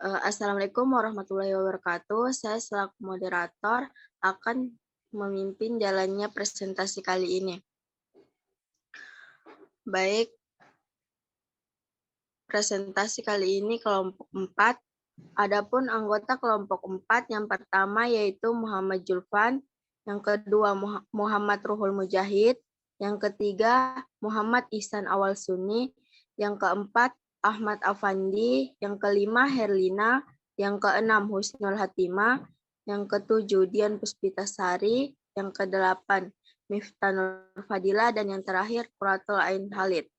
Assalamualaikum warahmatullahi wabarakatuh. Saya selaku moderator akan memimpin jalannya presentasi kali ini. Baik, presentasi kali ini kelompok 4. Adapun anggota kelompok 4 yang pertama yaitu Muhammad Julfan, yang kedua Muhammad Ruhul Mujahid, yang ketiga Muhammad Ihsan Awal Sunni, yang keempat Ahmad Afandi, yang kelima Herlina, yang keenam Husnul Hatimah, yang ketujuh Dian Puspitasari, yang kedelapan Miftah Nur Fadila, dan yang terakhir Quratul Ain Khalid.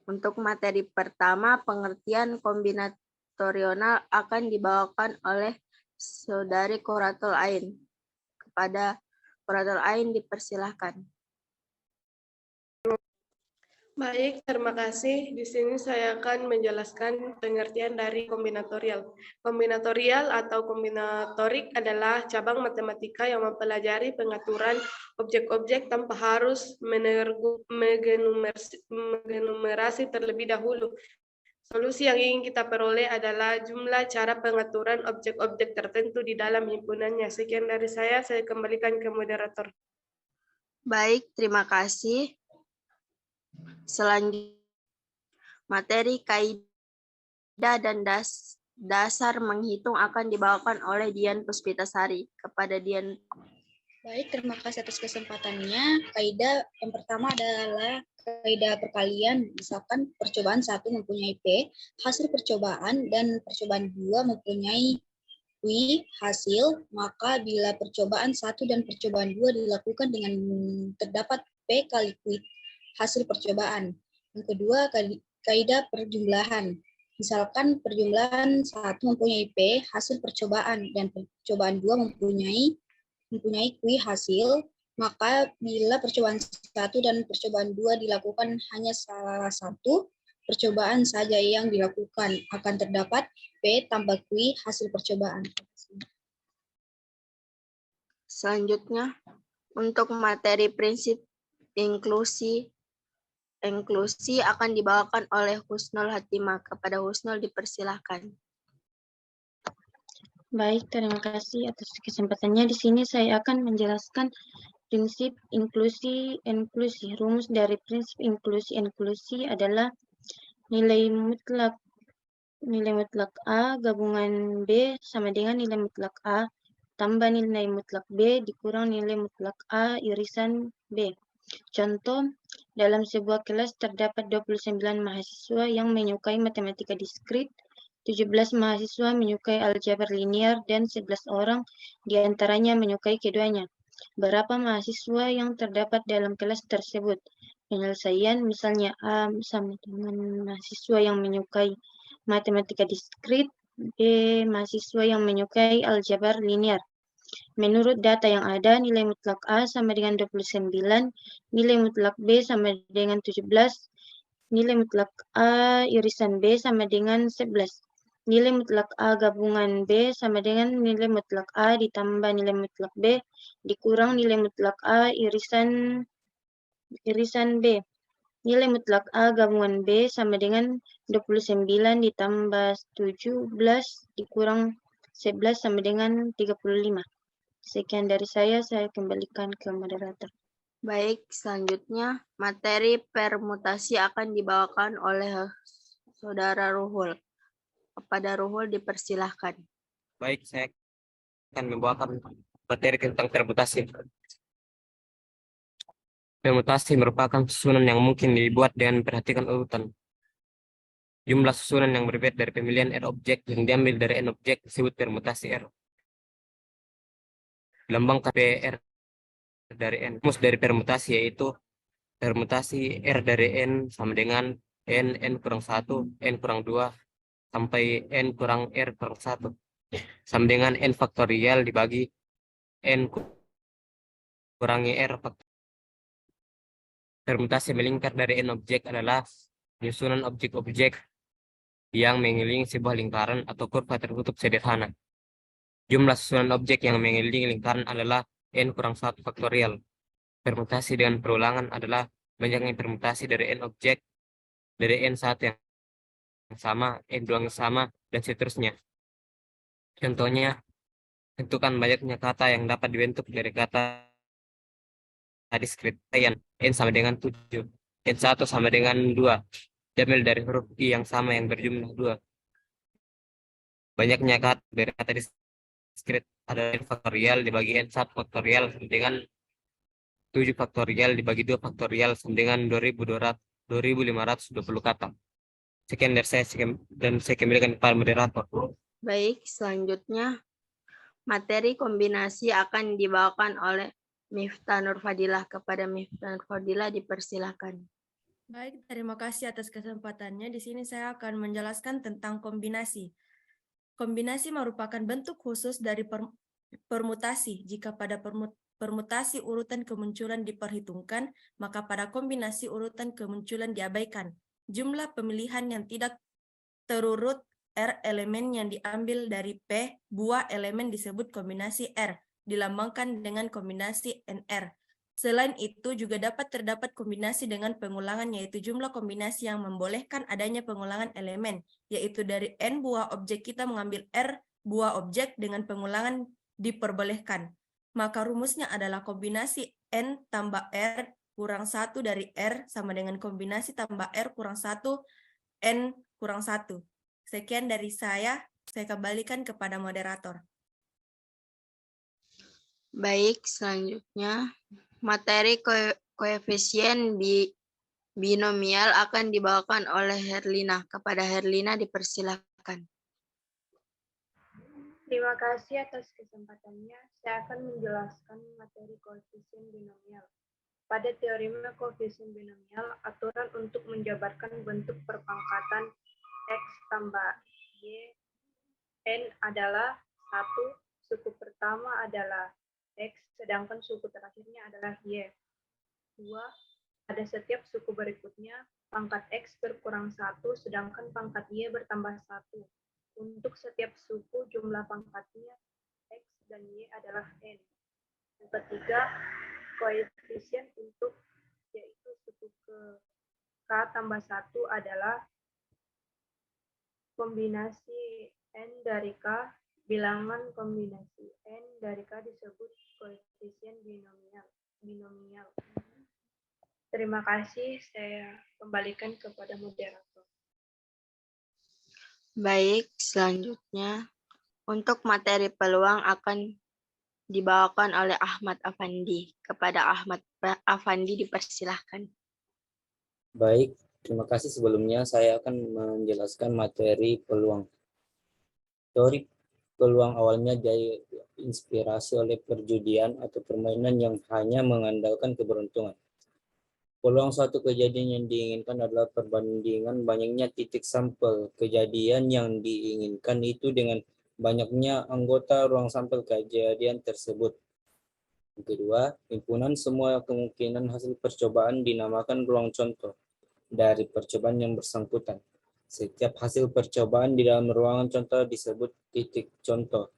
Untuk materi pertama, pengertian kombinatorial akan dibawakan oleh Saudari Quratul Ain. Kepada Quratul Ain dipersilahkan. Baik, terima kasih. Di sini saya akan menjelaskan pengertian dari kombinatorial. Kombinatorial atau kombinatorik adalah cabang matematika yang mempelajari pengaturan objek-objek tanpa harus mengenumerasi terlebih dahulu. Solusi yang ingin kita peroleh adalah jumlah cara pengaturan objek-objek tertentu di dalam himpunannya. Sekian dari saya kembalikan ke moderator. Baik, terima kasih. Selanjutnya, materi kaidah dan dasar menghitung akan dibawakan oleh Dian Puspitasari. Kepada Dian. Baik, terima kasih atas kesempatannya. Kaidah yang pertama adalah kaidah perkalian. Misalkan percobaan 1 mempunyai P, hasil percobaan, dan percobaan 2 mempunyai Q hasil, maka bila percobaan 1 dan percobaan 2 dilakukan dengan terdapat P kali Q hasil percobaan. Yang kedua, kaidah perjumlahan. Misalkan perjumlahan 1 mempunyai P hasil percobaan dan percobaan 2 mempunyai Q hasil, maka bila percobaan 1 dan percobaan 2 dilakukan hanya salah satu percobaan saja yang dilakukan, akan terdapat P tambah Q hasil percobaan. Selanjutnya, untuk materi prinsip inklusi akan dibawakan oleh Husnul Hatimah. Kepada Husnul dipersilahkan. Baik, terima kasih atas kesempatannya. Di sini saya akan menjelaskan prinsip inklusi. Rumus dari prinsip inklusi adalah nilai mutlak A gabungan B sama dengan nilai mutlak A tambah nilai mutlak B dikurang nilai mutlak A irisan B. Contoh, dalam sebuah kelas terdapat 29 mahasiswa yang menyukai matematika diskrit, 17 mahasiswa menyukai aljabar linear, dan 11 orang diantaranya menyukai keduanya. Berapa mahasiswa yang terdapat dalam kelas tersebut? Penyelesaian misalnya A sama dengan mahasiswa yang menyukai matematika diskrit, B mahasiswa yang menyukai aljabar linear. Menurut data yang ada, nilai mutlak A sama dengan 29, nilai mutlak B sama dengan 17, nilai mutlak A irisan B sama dengan 11. Nilai mutlak A gabungan B sama dengan nilai mutlak A ditambah nilai mutlak B dikurang nilai mutlak A irisan B. Nilai mutlak A gabungan B sama dengan 29 ditambah 17 dikurang 11 sama dengan 35. Sekian dari saya kembalikan ke moderator. Baik, selanjutnya materi permutasi akan dibawakan oleh Saudara Ruhul. Kepada Ruhul dipersilahkan. Baik, saya akan membawakan materi tentang permutasi. Permutasi merupakan susunan yang mungkin dibuat dengan memperhatikan urutan. Jumlah susunan yang berbeda dari pemilihan R objek yang diambil dari N objek disebut permutasi R. Lambang KPR dari N. Rumus dari permutasi yaitu permutasi R dari N sama dengan N kurang 1, N kurang 2, sampai N kurang R kurang 1. Sama dengan N faktorial dibagi N kurangi R faktorial. Permutasi melingkar dari N objek adalah penyusunan objek-objek yang mengelilingi sebuah lingkaran atau kurva tertutup sederhana. Jumlah susunan objek yang mengelilingi lingkaran adalah N kurang 1 faktorial. Permutasi dengan perulangan adalah banyaknya permutasi dari N objek dari N1 yang sama, N2 yang sama, dan seterusnya. Contohnya, tentukan banyaknya kata yang dapat dibentuk dari kata diskrit. N sama dengan 7. N1 sama dengan 2. Diambil dari huruf I yang sama yang berjumlah 2. Banyaknya kata dari kata diskrit adalah N faktorial dibagi N1 faktorial dengan 7 faktorial dibagi 2 faktorial sama dengan 2.520 kata. Sekian dari saya, dan saya kembalikan kepada moderator. Baik, selanjutnya materi kombinasi akan dibawakan oleh Miftah Nurfadilah. Kepada Miftah Nurfadilah dipersilakan. Baik, terima kasih atas kesempatannya. Di sini saya akan menjelaskan tentang kombinasi. Kombinasi merupakan bentuk khusus dari permutasi. Jika pada permutasi urutan kemunculan diperhitungkan, maka pada kombinasi urutan kemunculan diabaikan. Jumlah pemilihan yang tidak terurut R elemen yang diambil dari P, buah elemen disebut kombinasi R, dilambangkan dengan kombinasi NR. Selain itu juga dapat terdapat kombinasi dengan pengulangan, yaitu jumlah kombinasi yang membolehkan adanya pengulangan elemen, yaitu dari N buah objek kita mengambil R buah objek dengan pengulangan diperbolehkan. Maka rumusnya adalah kombinasi N tambah R kurang 1 dari R sama dengan kombinasi tambah R kurang 1 N kurang 1. Sekian dari saya kembalikan kepada moderator. Baik, selanjutnya materi koefisien binomial akan dibawakan oleh Herlina. Kepada Herlina dipersilakan. Terima kasih atas kesempatannya. Saya akan menjelaskan materi koefisien binomial. Pada teorema koefisien binomial, aturan untuk menjabarkan bentuk perpangkatan X tambah Y, N adalah 1, suku pertama adalah X, sedangkan suku terakhirnya adalah Y. 2, pada setiap suku berikutnya, pangkat X berkurang 1, sedangkan pangkat Y bertambah 1. Untuk setiap suku, jumlah pangkatnya X dan Y adalah N. Yang ketiga, koefisien untuk yaitu suku ke K tambah 1 adalah kombinasi N dari K, bilangan kombinasi N dari K disebut koefisien binomial. Terima kasih, saya kembalikan kepada moderator. Baik, selanjutnya untuk materi peluang akan dibawakan oleh Ahmad Afandi. Kepada Ahmad Afandi dipersilahkan. Baik, terima kasih. Sebelumnya saya akan menjelaskan materi peluang. Teori peluang awalnya diinspirasi oleh perjudian atau permainan yang hanya mengandalkan keberuntungan. Peluang suatu kejadian yang diinginkan adalah perbandingan banyaknya titik sampel kejadian yang diinginkan itu dengan banyaknya anggota ruang sampel kejadian tersebut. Yang kedua, himpunan semua kemungkinan hasil percobaan dinamakan ruang contoh dari percobaan yang bersangkutan. Setiap hasil percobaan di dalam ruangan contoh disebut titik contoh.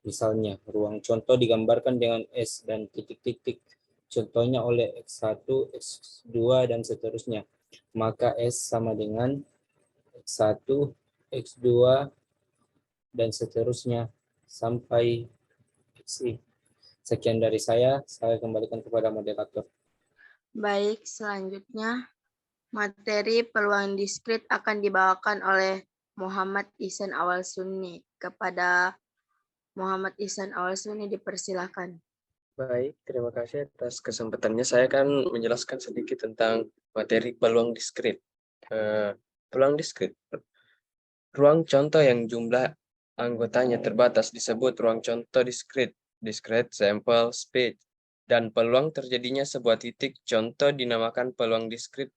Misalnya, ruang contoh digambarkan dengan S dan titik-titik contohnya oleh X1, X2, dan seterusnya. Maka S sama dengan X1, X2, dan seterusnya sampai XI. Sekian dari saya kembalikan kepada moderator. Baik, selanjutnya materi peluang diskrit akan dibawakan oleh Muhammad Ihsan Awal Sunni. Kepada Muhammad Ihsan Awal Sunni dipersilakan. Baik, terima kasih atas kesempatannya. Saya akan menjelaskan sedikit tentang materi peluang diskrit. Peluang diskrit. Ruang contoh yang jumlah anggotanya terbatas disebut ruang contoh diskrit. Discrete sample space, dan peluang terjadinya sebuah titik contoh dinamakan peluang diskrit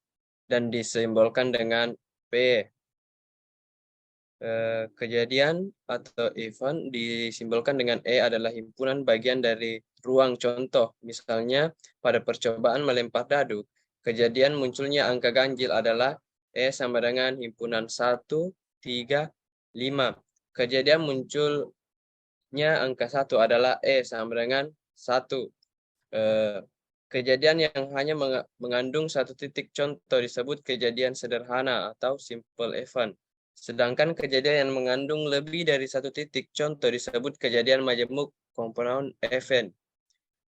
dan disimbolkan dengan P. Kejadian atau event disimbolkan dengan E adalah himpunan bagian dari ruang contoh. Misalnya pada percobaan melempar dadu, kejadian munculnya angka ganjil adalah E sama dengan himpunan 1, 3, 5. Kejadian muncul angka 1 adalah E sama dengan 1. Kejadian yang hanya mengandung satu titik contoh disebut kejadian sederhana atau simple event. Sedangkan kejadian yang mengandung lebih dari satu titik contoh disebut kejadian majemuk compound event.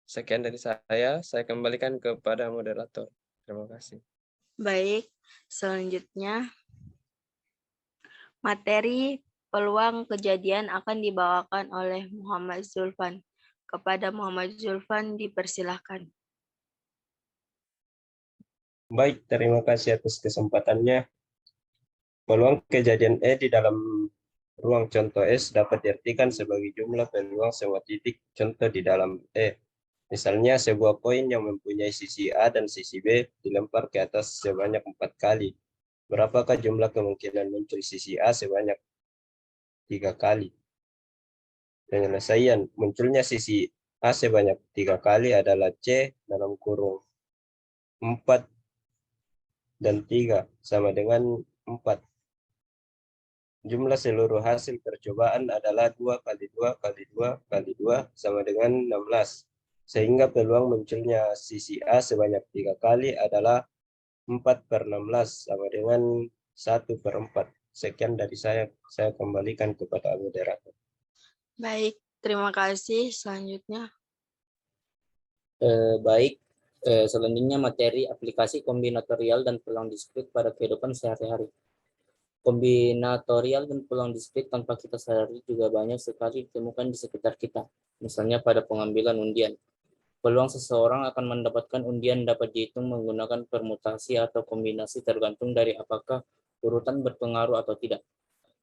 Sekian dari saya kembalikan kepada moderator. Terima kasih. Baik, selanjutnya materi peluang kejadian akan dibawakan oleh Muhammad Zulfan. Kepada Muhammad Zulfan dipersilahkan. Baik, terima kasih atas kesempatannya. Peluang kejadian E di dalam ruang contoh S dapat diartikan sebagai jumlah peluang semua titik contoh di dalam E. Misalnya sebuah koin yang mempunyai sisi A dan sisi B dilempar ke atas sebanyak 4 kali. Berapakah jumlah kemungkinan muncul sisi A sebanyak 3 kali? Penyelesaian munculnya sisi A sebanyak 3 kali adalah C dalam kurung 4 dan 3 sama dengan 4. Jumlah seluruh hasil percobaan adalah 2 kali 2 kali 2 kali 2 sama dengan 16. Sehingga peluang munculnya sisi A sebanyak 3 kali adalah 4/16 sama dengan 1/4. Sekian dari saya kembalikan kepada moderator. Baik, terima kasih. Selanjutnya, Baik, selanjutnya materi aplikasi kombinatorial dan peluang diskrit pada kehidupan sehari-hari. Kombinatorial dan peluang diskrit tanpa kita sadari juga banyak sekali ditemukan di sekitar kita, misalnya pada pengambilan undian. Peluang seseorang akan mendapatkan undian dapat dihitung menggunakan permutasi atau kombinasi tergantung dari apakah urutan berpengaruh atau tidak.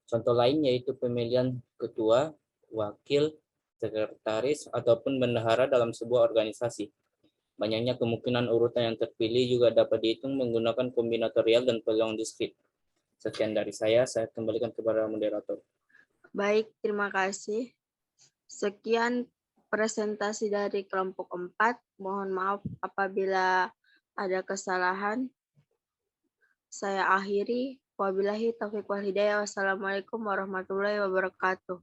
Contoh lain yaitu pemilihan ketua, wakil, sekretaris, ataupun bendahara dalam sebuah organisasi. Banyaknya kemungkinan urutan yang terpilih juga dapat dihitung menggunakan kombinatorial dan peluang diskrit. Sekian dari saya kembalikan kepada moderator. baik, terima kasih. Sekian presentasi dari kelompok 4. Mohon maaf apabila ada kesalahan. Saya akhiri. Wabillahi taufiq wal hidayah. Wassalamualaikum warahmatullahi wabarakatuh.